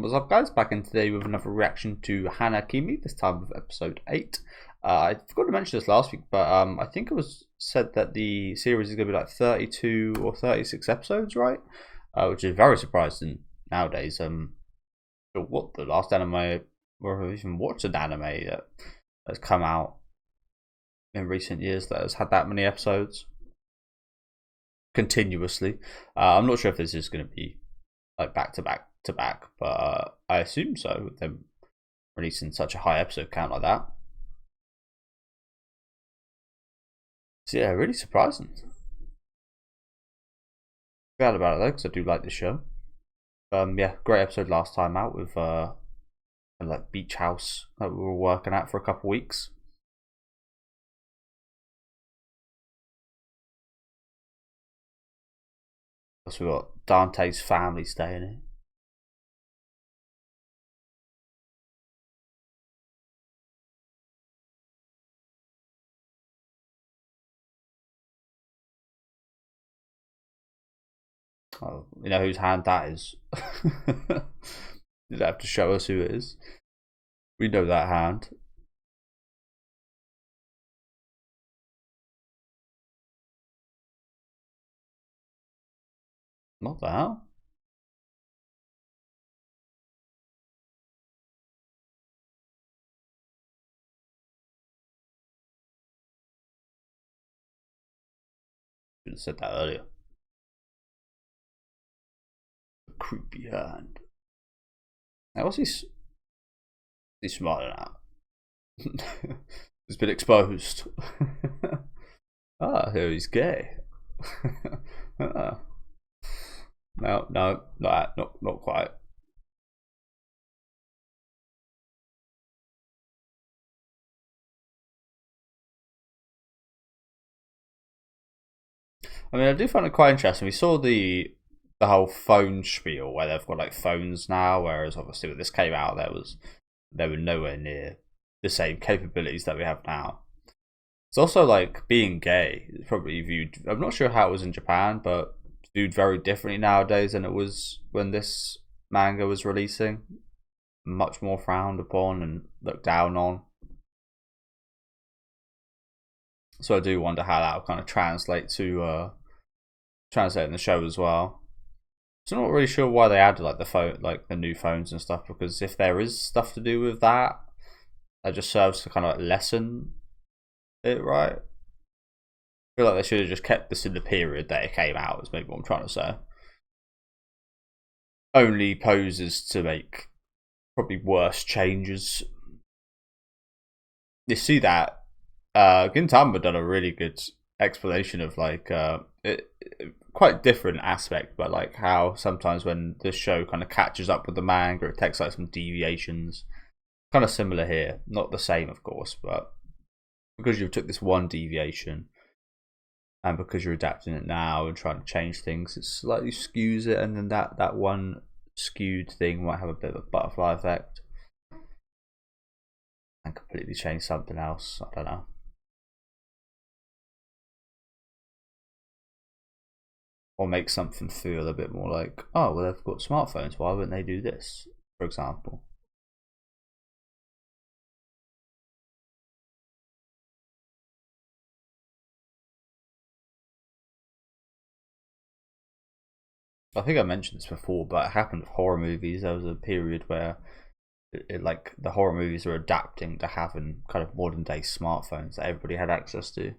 What's up, guys? Back in today with another reaction to Hana-Kimi, this time with episode 8. I forgot to mention this last week, but I think it was said that the series is going to be like 32 or 36 episodes, right? Which is very surprising nowadays. What the last anime, or I've even watched an anime that has come out in recent years that has had that many episodes continuously. I'm not sure if this is going to be like back to back, but I assume so with them releasing such a high episode count like that. So yeah, really surprising. Glad about it though, because I do like the show. Yeah, great episode last time out with like beach house that we were working at for a couple weeks. Plus we got Dante's family staying in. Oh, you know whose hand that is. You don't have to show us who it is. We know that hand. What the hell? Should have said that earlier. Creepy hand. Now what's he's smiling at? It's been exposed. Ah, here he's gay. Ah. No, not quite. I mean, I do find it quite interesting. We saw the whole phone spiel where they've got like phones now, whereas obviously when this came out, they were nowhere near the same capabilities that we have now. It's also like being gay is probably viewed. I'm not sure how it was in Japan, but it's viewed very differently nowadays than it was when this manga was releasing. Much more frowned upon and looked down on. So I do wonder how that will kind of translate in the show as well. So I'm not really sure why they added like the phone, like the new phones and stuff, because if there is stuff to do with that, that just serves to kind of like lessen it, right? I feel like they should have just kept this in the period that it came out. Is maybe what I'm trying to say. Only poses to make probably worse changes. You see that Gintama done a really good explanation of like quite different aspect, but like how sometimes when this show kind of catches up with the manga, it takes like some deviations. Kind of similar here, not the same, of course, but because you took this one deviation, and because you're adapting it now and trying to change things, it slightly skews it, and then that one skewed thing might have a bit of a butterfly effect and completely change something else. I don't know. Or make something feel a bit more like, oh, well, they've got smartphones, why wouldn't they do this, for example? I think I mentioned this before, but it happened with horror movies. There was a period where like the horror movies were adapting to having kind of modern day smartphones that everybody had access to,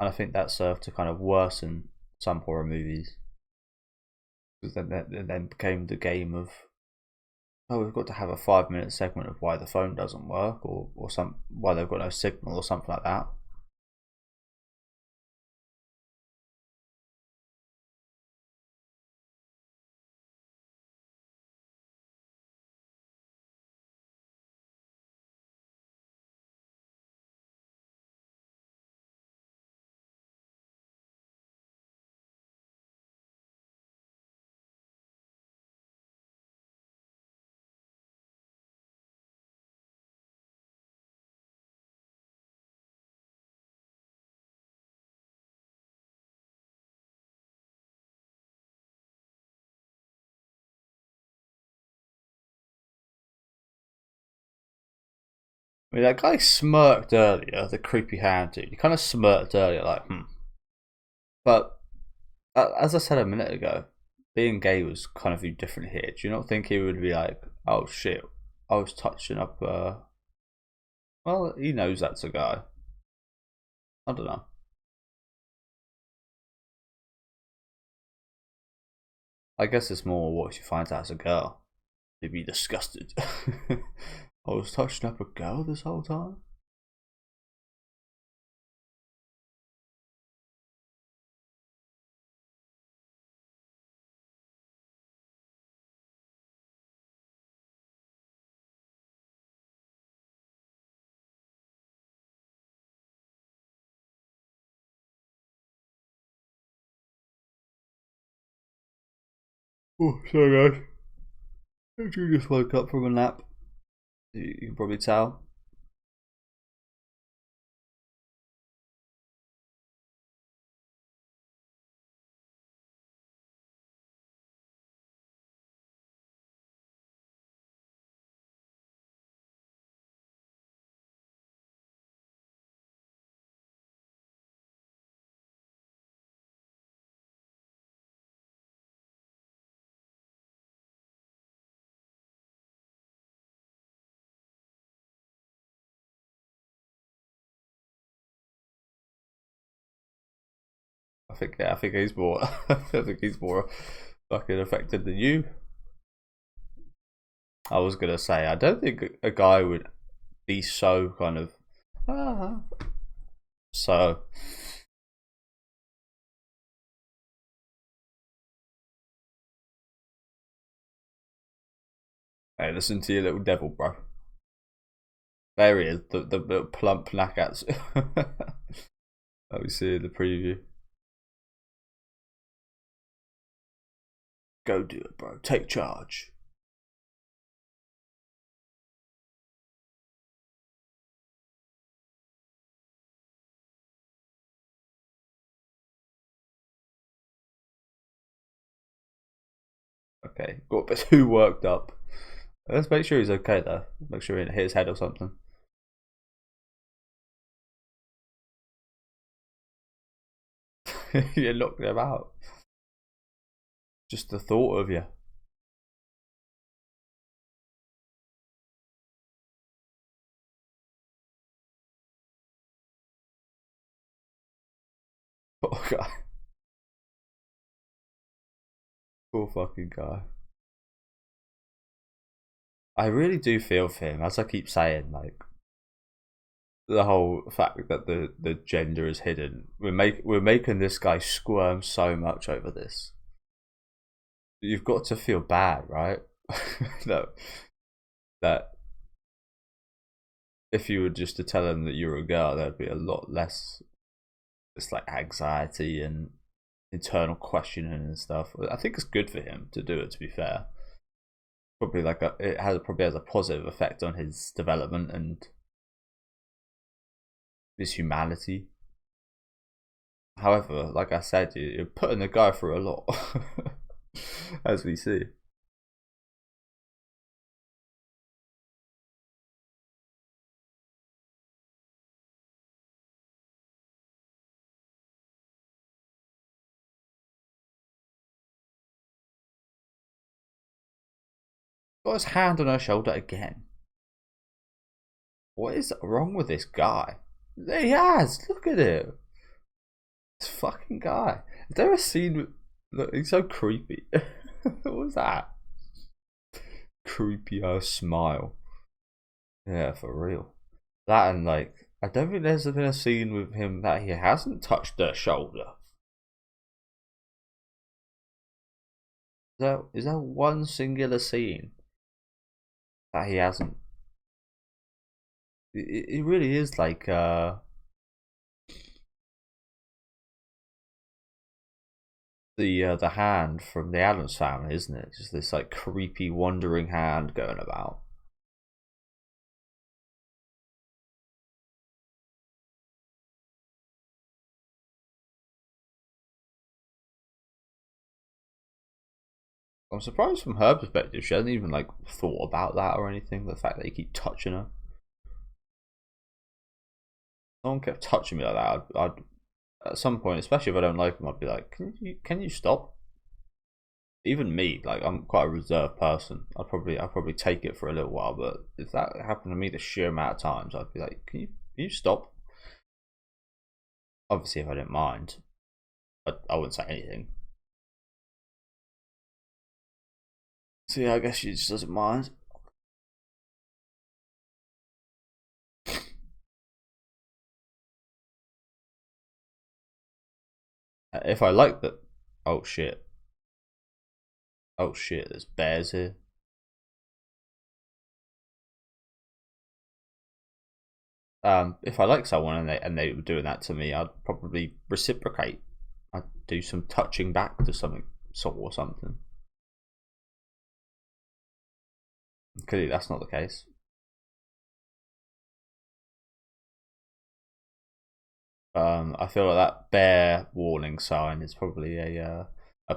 and I think that served to kind of worsen some horror movies, because then became the game of, oh, we've got to have a 5 minute segment of why the phone doesn't work, or why they've got no signal or something like that. I mean, that guy smirked earlier, the creepy hand dude. He kind of smirked earlier, like, hmm. But as I said a minute ago, being gay was kind of different here. Do you not think he would be like, oh shit, I was touching up, well, he knows that's a guy. I don't know. I guess it's more what she finds out as a girl. He'd be disgusted. I was touching up a girl this whole time? Oh, sorry guys. I just woke up from a nap. You can probably tell. I think he's more. I think he's more fucking affected than you. I was gonna say, I don't think a guy would be so kind of. Ah. So. Hey, listen to your little devil, bro. There he is, the plump knackats. Let me see the preview. Go do it, bro. Take charge. Okay, got a bit too worked up. Let's make sure he's okay though. Make sure he didn't hit his head or something. You knocked him out. Just the thought of you. Poor guy. Poor fucking guy. I really do feel for him, as I keep saying, like the whole fact that the gender is hidden. We're making this guy squirm so much over this. You've got to feel bad, right? that that if you were just to tell him that you're a girl, there'd be a lot less just like anxiety and internal questioning and stuff. I think it's good for him to do it. To be fair, probably probably has a positive effect on his development and his humanity. However, like I said, you're putting the guy through a lot, as we see. Got his hand on her shoulder again. What is wrong with this guy? He has. Look at him. This fucking guy. Is there a scene with... Look, he's so creepy. What was that? Creepy ass smile. Yeah, for real. That and like, I don't think there's been a scene with him that he hasn't touched her shoulder. Is there one singular scene that he hasn't? It really is like the hand from the Addams Family, isn't it? Just this like creepy wandering hand going about. I'm surprised from her perspective, she hasn't even like thought about that or anything. The fact that you keep touching her. someone kept touching me like that, I'd at some point, especially if I don't like them, I'd be like, can you stop? Even me, like I'm quite a reserved person. I'd probably take it for a little while, but if that happened to me the sheer amount of times, I'd be like, can you stop? Obviously, if I didn't mind, I wouldn't say anything. So yeah, I guess she just doesn't mind. If I like that, oh shit, oh shit, there's bears here. If I like someone and they were doing that to me, I'd probably reciprocate. I'd do some touching back to something sort or something. Clearly, that's not the case. I feel like that bear warning sign is probably a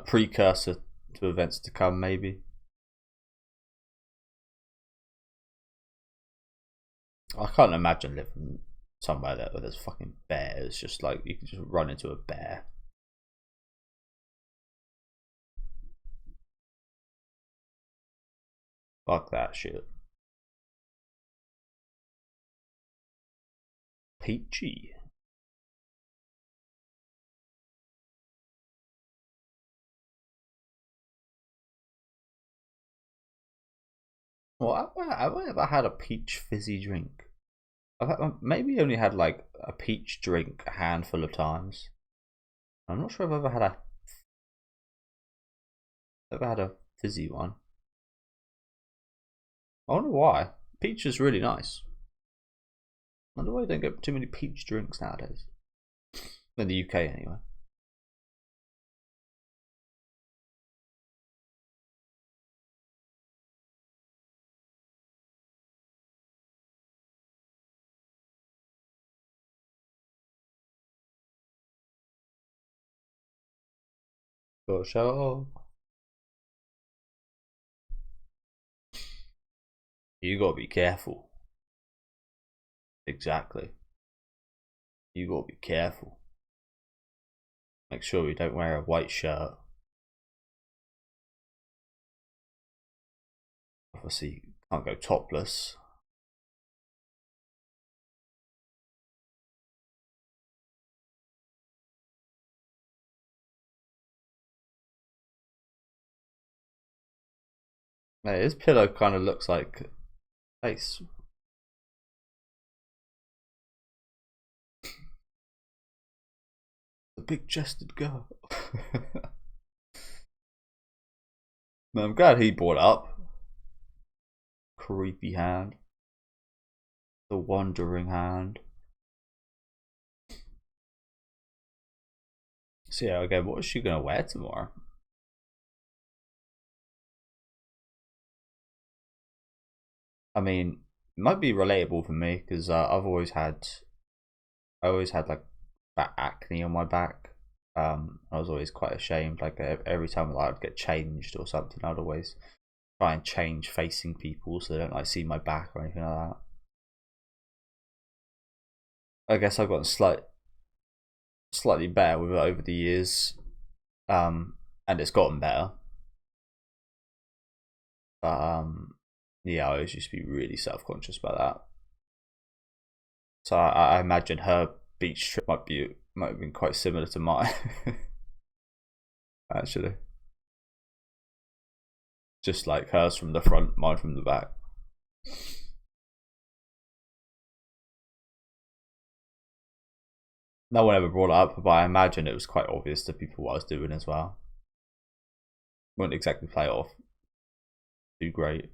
precursor to events to come, maybe. I can't imagine living somewhere where there's fucking bears. Just like you can just run into a bear. Fuck that shit. Peachy. Well, have I ever had a peach fizzy drink? Maybe only had like a peach drink a handful of times. I'm not sure if I've ever had a fizzy one. I wonder why. Peach is really nice. I wonder why you don't get too many peach drinks nowadays. In the UK, anyway. For sure. You gotta be careful. Exactly. You gotta be careful. Make sure you don't wear a white shirt. Obviously, you can't go topless. Mate, his pillow kind of looks like face. The big chested girl. No, I'm glad he brought it up. Creepy hand. The wandering hand. So yeah, okay, what is she gonna wear tomorrow? I mean, it might be relatable for me because I always had like that acne on my back. I was always quite ashamed. Like every time I'd get changed or something, I'd always try and change facing people so they don't like see my back or anything like that. I guess I've gotten slightly better with it over the years, and it's gotten better. But yeah, I always used to be really self conscious about that. So I imagine her beach trip might have been quite similar to mine, actually. Just like hers from the front, mine from the back. No one ever brought it up, but I imagine it was quite obvious to people what I was doing as well. Wouldn't exactly play it off too great.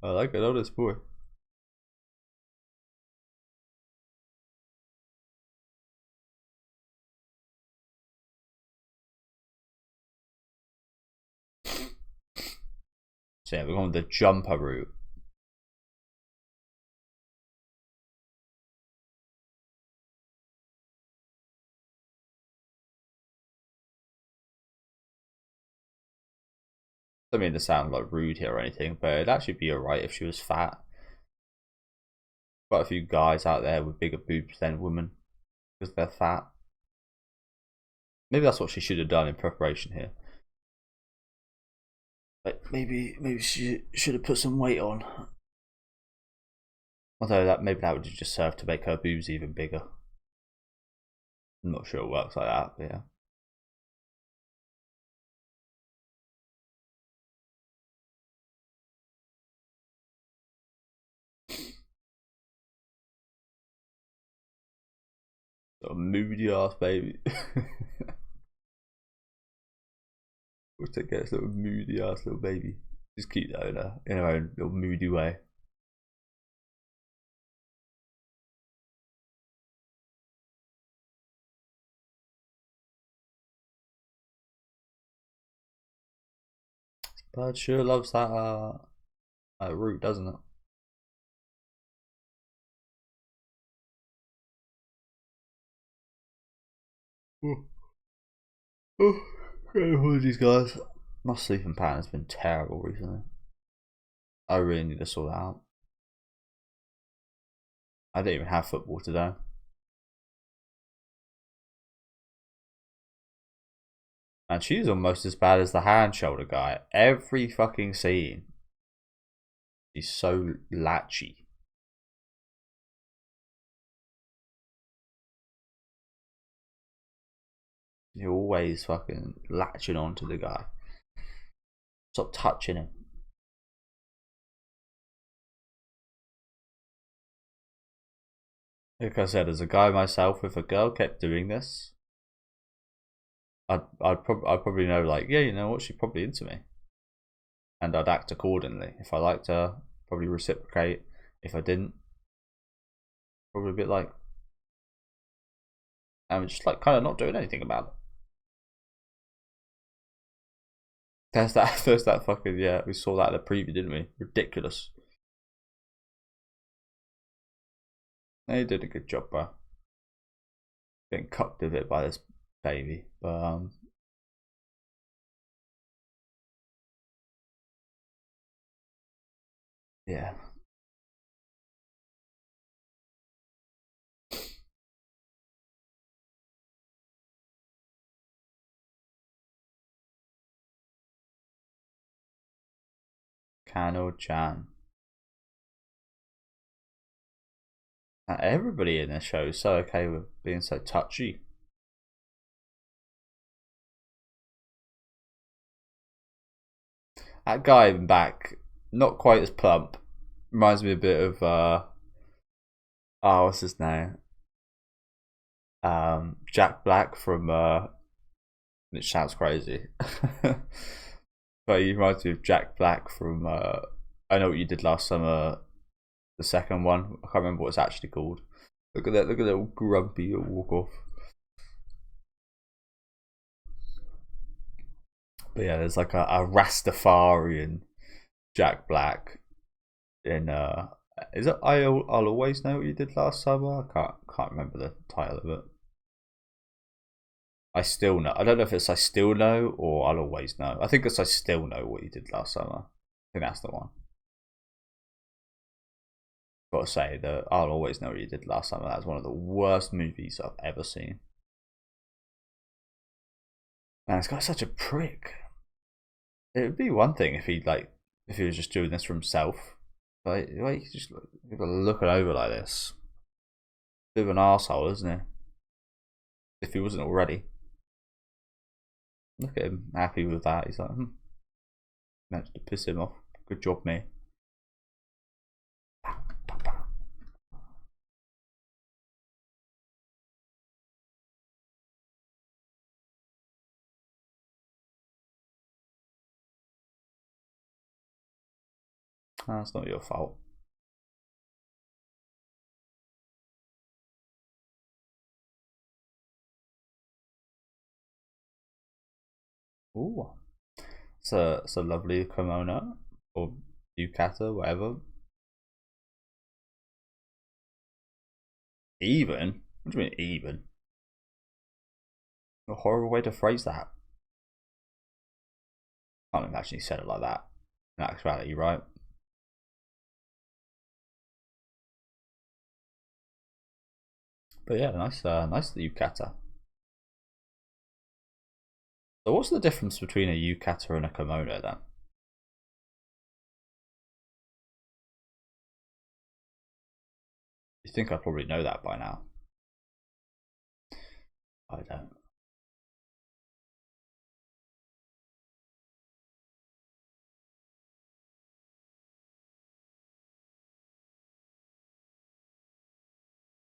I like it, honest boy. So yeah, we're going the jumper route. I don't mean to sound like rude here or anything, but it'd actually be alright if she was fat. Quite a few guys out there with bigger boobs than women because they're fat. Maybe that's what she should have done in preparation here. Like maybe she should have put some weight on. Although maybe that would just serve to make her boobs even bigger. I'm not sure it works like that, but yeah. Little moody ass baby. We'll take care of this little moody ass little baby. Just keep that in her own little moody way. Bird sure loves that root, doesn't it? Apologies, guys. My sleeping pattern has been terrible recently. I really need to sort that out. I didn't even have football today. And she's almost as bad as the hand shoulder guy. Every fucking scene. She's so latchy. You're always fucking latching onto the guy. Stop touching him. Like I said, as a guy myself, if a girl kept doing this, I'd probably know, like, yeah, you know what, she's probably into me, and I'd act accordingly. If I liked her, probably reciprocate. If I didn't, probably a bit like, I'm just like kind of not doing anything about it. There's that fucking, yeah, we saw that in the preview, didn't we? Ridiculous. They did a good job, bro. Getting cucked a bit by this baby, but yeah. Kano-chan. Everybody in this show is so okay with being so touchy. That guy in back, not quite as plump. Reminds me a bit of oh, what's his name? Jack Black from it sounds crazy. But he reminds me of Jack Black from I Know What You Did Last Summer, the second one. I can't remember what it's actually called. Look at that little grumpy walk off. But yeah, there's like a Rastafarian Jack Black in is it I'll Always Know What You Did Last Summer? I can't remember the title of it. I still know. I don't know if it's I Still Know or I'll Always Know. I think it's I Still Know What You Did Last Summer. I think that's the one. Gotta say that I'll Always Know What You Did Last Summer. That's one of the worst movies I've ever seen. Man, this guy's such a prick. It would be one thing if he was just doing this for himself. Like he's just looking over like this. Bit of an arsehole, isn't he? If he wasn't already. Look at him, happy with that. He's like, managed to piss him off. Good job, me. That's not your fault. Ooh, it's a lovely kimono or yukata, whatever. Even? What do you mean even? A horrible way to phrase that. Can't imagine he said it like that in actuality, right? But yeah, nice yukata. So what's the difference between a yukata and a kimono then? You think I probably know that by now? I don't.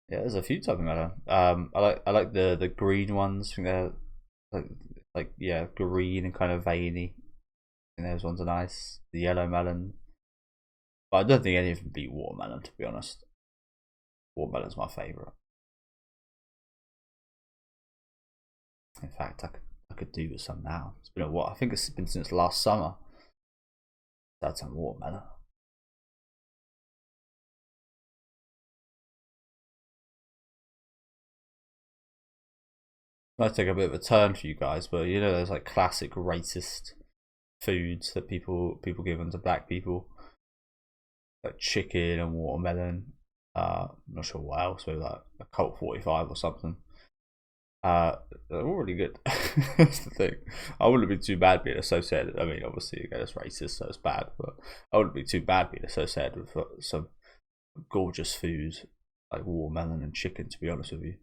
Yeah, there's a few type of melon. I like the green ones. I think they're like yeah, green and kind of veiny. I think those ones are nice. The yellow melon, but I don't think any of them beat watermelon, to be honest. Watermelon's my favourite. In fact, I could do with some now. It's been a while. I think it's been since last summer. I had some watermelon. Might take a bit of a turn for you guys, but you know those like classic racist foods that people give unto black people, like chicken and watermelon. I'm not sure what else, maybe like a Colt 45 or something. They're all really good. That's the thing. I wouldn't be too bad being associated. I mean, obviously, again, it's racist, so it's bad, but I wouldn't be too bad being associated with some gorgeous food like watermelon and chicken, to be honest with you.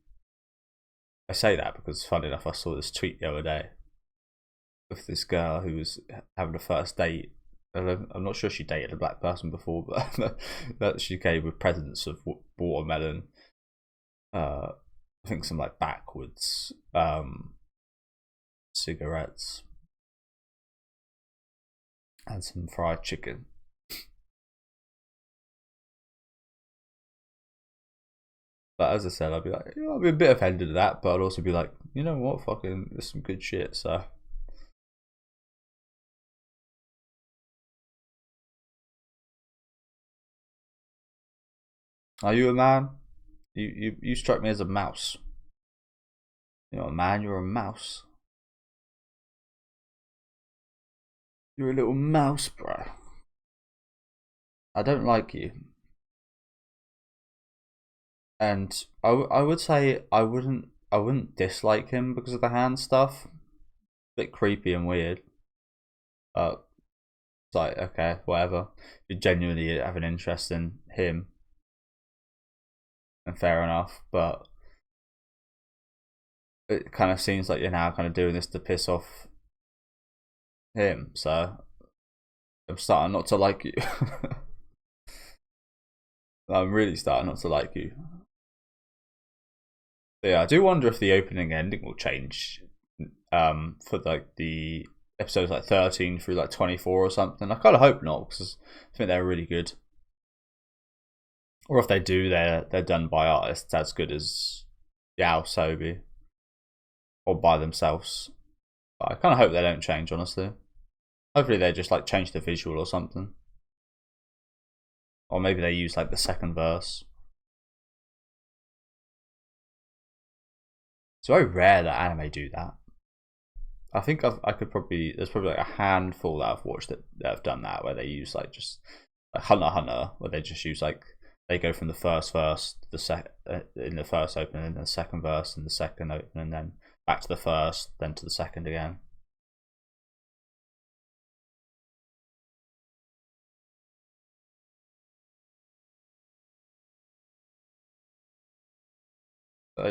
I say that because, funny enough, I saw this tweet the other day with this girl who was having a first date. I'm not sure she dated a black person before, but that she came with presents of watermelon. I think some like backwards cigarettes and some fried chicken. But as I said, I'd be like, I'd be a bit offended at that, but I'd also be like, you know what, fucking, there's some good shit. So, are you a man? You strike me as a mouse. You're not a man, you're a mouse. You're a little mouse, bro. I don't like you. And I would say I wouldn't dislike him because of the hand stuff. Bit creepy and weird. It's like, okay, whatever. You genuinely have an interest in him, and fair enough. But it kind of seems like you're now kind of doing this to piss off him. So I'm starting not to like you. I'm really starting not to like you. But yeah, I do wonder if the opening ending will change for like the episodes like 13 through like 24 or something. I kind of hope not because I think they're really good. Or if they do, they're done by artists as good as Yao Sobi or by themselves. But I kind of hope they don't change, honestly. Hopefully they just like change the visual or something, or maybe they use like the second verse. It's very rare that anime do that. I think I could probably there's probably like a handful that I've watched that have done that where they use like just like Hunter where they just use like they go from the first verse to the in the first opening and the second verse and the second opening and then back to the first then to the second again.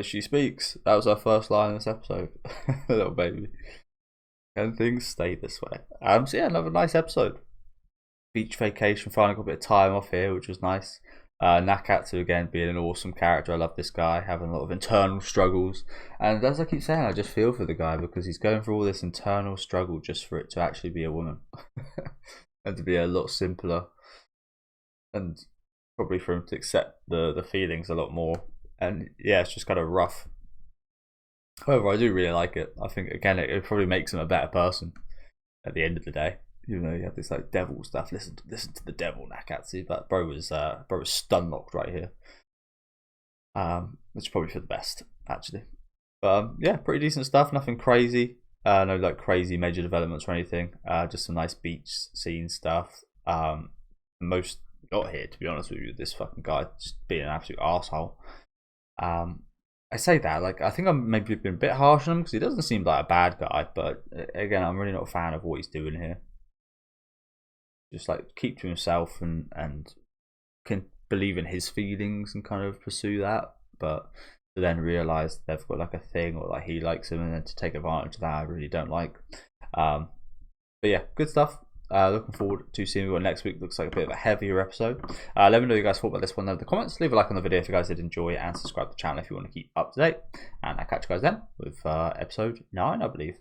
She speaks. That was her first line in this episode. Little baby. And things stay this way. So yeah, another nice episode. Beach vacation. Finally got a bit of time off here, which was nice. Nakatsu again being an awesome character. I love this guy having a lot of internal struggles, and as I keep saying, I just feel for the guy because he's going through all this internal struggle just for it to actually be a woman, and to be a lot simpler, and probably for him to accept the feelings a lot more. And yeah, it's just kind of rough. However, I do really like it. I think again, it probably makes him a better person at the end of the day. You know, you have this like devil stuff. Listen to the devil, Nakatsu. But bro was stun locked right here. Which is probably for the best actually. But yeah, pretty decent stuff. Nothing crazy. No like crazy major developments or anything. Just some nice beach scene stuff. Most got here, to be honest with you. This fucking guy just being an absolute asshole. I say that like I think I'm maybe been a bit harsh on him because he doesn't seem like a bad guy, but again, I'm really not a fan of what he's doing here. Just like keep to himself and can believe in his feelings and kind of pursue that, but to then realize they've got like a thing or like he likes him and then to take advantage of that, I really don't like. But yeah, good stuff. Looking forward to seeing what next week looks like a bit of a heavier episode. Let me know what you guys thought about this one in the comments. Leave a like on the video if you guys did enjoy it, and subscribe to the channel if you want to keep up to date. And I'll catch you guys then with episode 9, I believe.